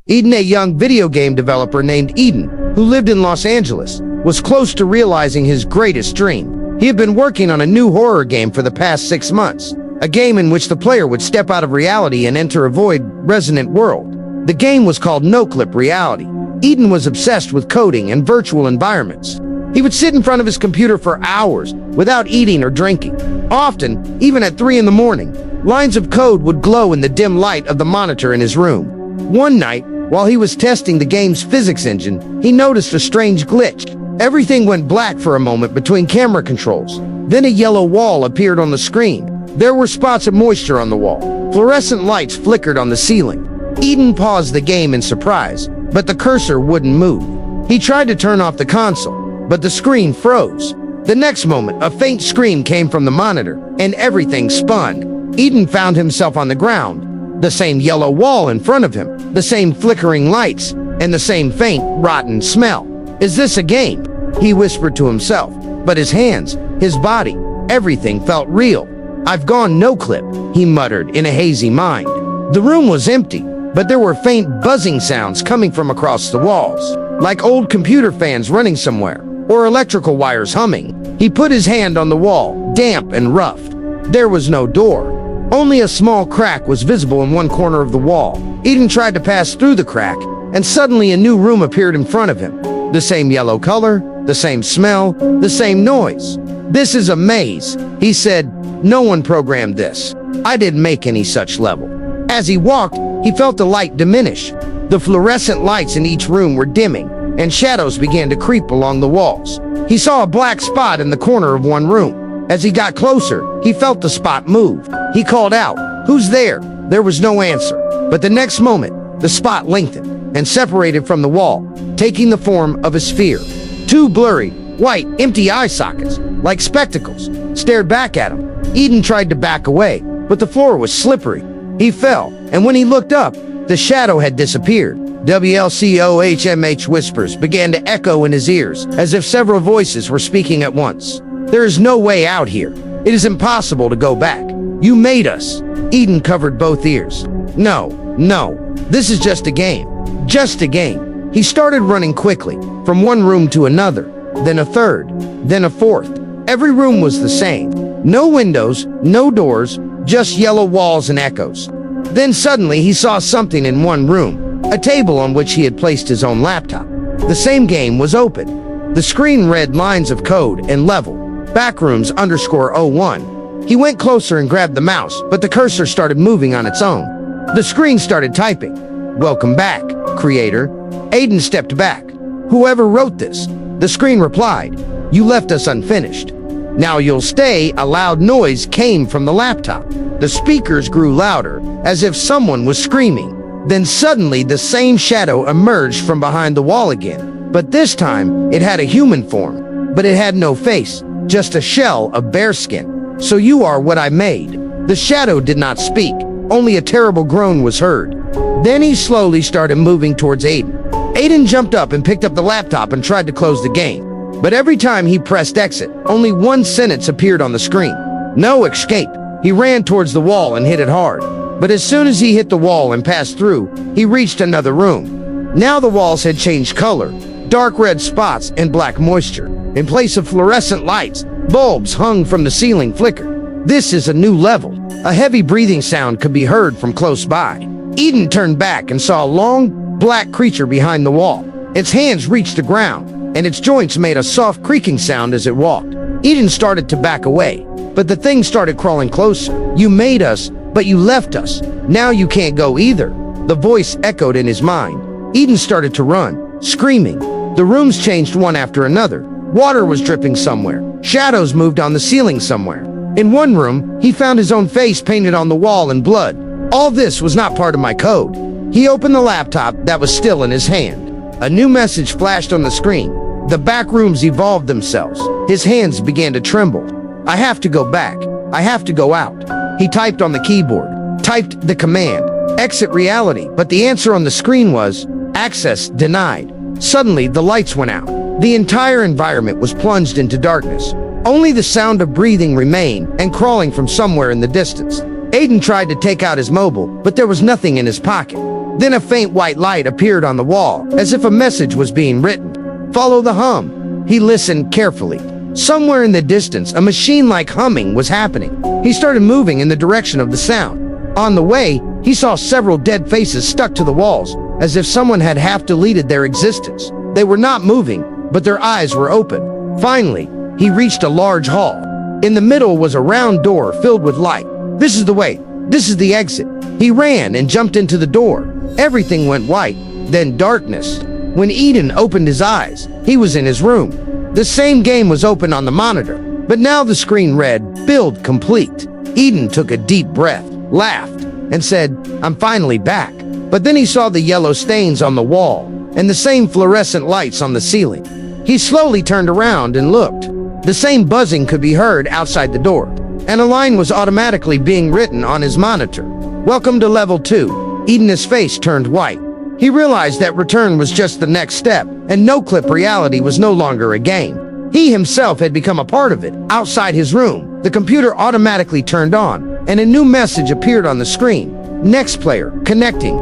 Eden, a young video game developer named Eden, who lived in Los Angeles, was close to realizing his greatest dream. He had been working on a new horror game for the past 6 months, a game in which the player would step out of reality and enter a void, resonant world. The game was called Noclip Reality. Eden was obsessed with coding and virtual environments. He would sit in front of his computer for hours without eating or drinking. Often, even at 3 in the morning, lines of code would glow in the dim light of the monitor in his room. One night, while he was testing the game's physics engine, he noticed a strange glitch. Everything went black for a moment between camera controls. Then a yellow wall appeared on the screen. There were spots of moisture on the wall. Fluorescent lights flickered on the ceiling. Eden paused the game in surprise, but the cursor wouldn't move. He tried to turn off the console, but the screen froze. The next moment, a faint scream came from the monitor, and everything spun. Eden found himself on the ground. The same yellow wall in front of him, the same flickering lights, and the same faint, rotten smell. "Is this a game?" he whispered to himself. But his hands, his body, everything felt real. "I've gone no-clip," he muttered in a hazy mind. The room was empty, but there were faint buzzing sounds coming from across the walls, like old computer fans running somewhere, or electrical wires humming. He put his hand on the wall, damp and rough. There was no door. Only a small crack was visible in one corner of the wall. Eden tried to pass through the crack, and suddenly a new room appeared in front of him. The same yellow color, the same smell, the same noise. "This is a maze," he said. "No one programmed this. I didn't make any such level." As he walked, he felt the light diminish. The fluorescent lights in each room were dimming, and shadows began to creep along the walls. He saw a black spot in the corner of one room. As he got closer, he felt the spot move. He called out, "Who's there?" There was no answer. But the next moment, the spot lengthened and separated from the wall, taking the form of a sphere. Two blurry, white, empty eye sockets, like spectacles, stared back at him. Eden tried to back away, but the floor was slippery. He fell, and when he looked up, the shadow had disappeared. WLCOHMH whispers began to echo in his ears, as if several voices were speaking at once. "There is no way out here. It is impossible to go back. You made us." Eden covered both ears. No, this is just a game. Just a game." He started running quickly, from one room to another, then a third, then a fourth. Every room was the same. No windows, no doors, just yellow walls and echoes. Then suddenly he saw something in one room, a table on which he had placed his own laptop. The same game was open. The screen read lines of code and level. Backrooms _01. He went closer and grabbed the mouse, but the cursor started moving on its own. The screen started typing. "Welcome back, creator." Eden stepped back. "Whoever wrote this?" The screen replied, "You left us unfinished. Now you'll stay." A loud noise came from the laptop. The speakers grew louder, as if someone was screaming. Then suddenly the same shadow emerged from behind the wall again. But this time, it had a human form. But it had no face, just a shell of bearskin. "So you are what I made." The shadow did not speak. Only a terrible groan was heard. Then he slowly started moving towards Aiden. Aiden jumped up and picked up the laptop and tried to close the game. But every time he pressed exit, only one sentence appeared on the screen. "No escape." He ran towards the wall and hit it hard. But as soon as he hit the wall and passed through, he reached another room. Now the walls had changed color, dark red spots and black moisture. In place of fluorescent lights, bulbs hung from the ceiling flickered. This is a new level. A heavy breathing sound could be heard from close by. Eden turned back and saw a long, black creature behind the wall. Its hands reached the ground, and its joints made a soft creaking sound as it walked. Eden started to back away, but the thing started crawling closer. "You made us, but you left us. Now you can't go either." The voice echoed in his mind. Eden started to run, screaming. The rooms changed one after another. Water was dripping somewhere. Shadows moved on the ceiling somewhere. In one room, he found his own face painted on the wall in blood. All this was not part of my code. He opened the laptop that was still in his hand. A new message flashed on the screen. The Backrooms evolved themselves. His hands began to tremble. "I have to go back. I have to go out." He typed on the keyboard, typed the command, "Exit reality," but the answer on the screen was, "Access denied." Suddenly, the lights went out. The entire environment was plunged into darkness. Only the sound of breathing remained and crawling from somewhere in the distance. Aiden tried to take out his mobile, but there was nothing in his pocket. Then a faint white light appeared on the wall, as if a message was being written. Follow the hum. He listened carefully. Somewhere in the distance, a machine-like humming was happening. He started moving in the direction of the sound. On the way, he saw several dead faces stuck to the walls, as if someone had half-deleted their existence. They were not moving, but their eyes were open. Finally, he reached a large hall. In the middle was a round door filled with light. This is the way. This is the exit. He ran and jumped into the door. Everything went white, then darkness. When Eden opened his eyes, he was in his room. The same game was open on the monitor, but now the screen read, "Build complete." Eden took a deep breath, laughed, and said, "I'm finally back." But then he saw the yellow stains on the wall and the same fluorescent lights on the ceiling. He slowly turned around and looked. The same buzzing could be heard outside the door, and a line was automatically being written on his monitor. "Welcome to level 2. Eden's face turned white. He realized that return was just the next step, and noclip reality was no longer a game. He himself had become a part of it. Outside his room, the computer automatically turned on, and a new message appeared on the screen. Next player, connecting.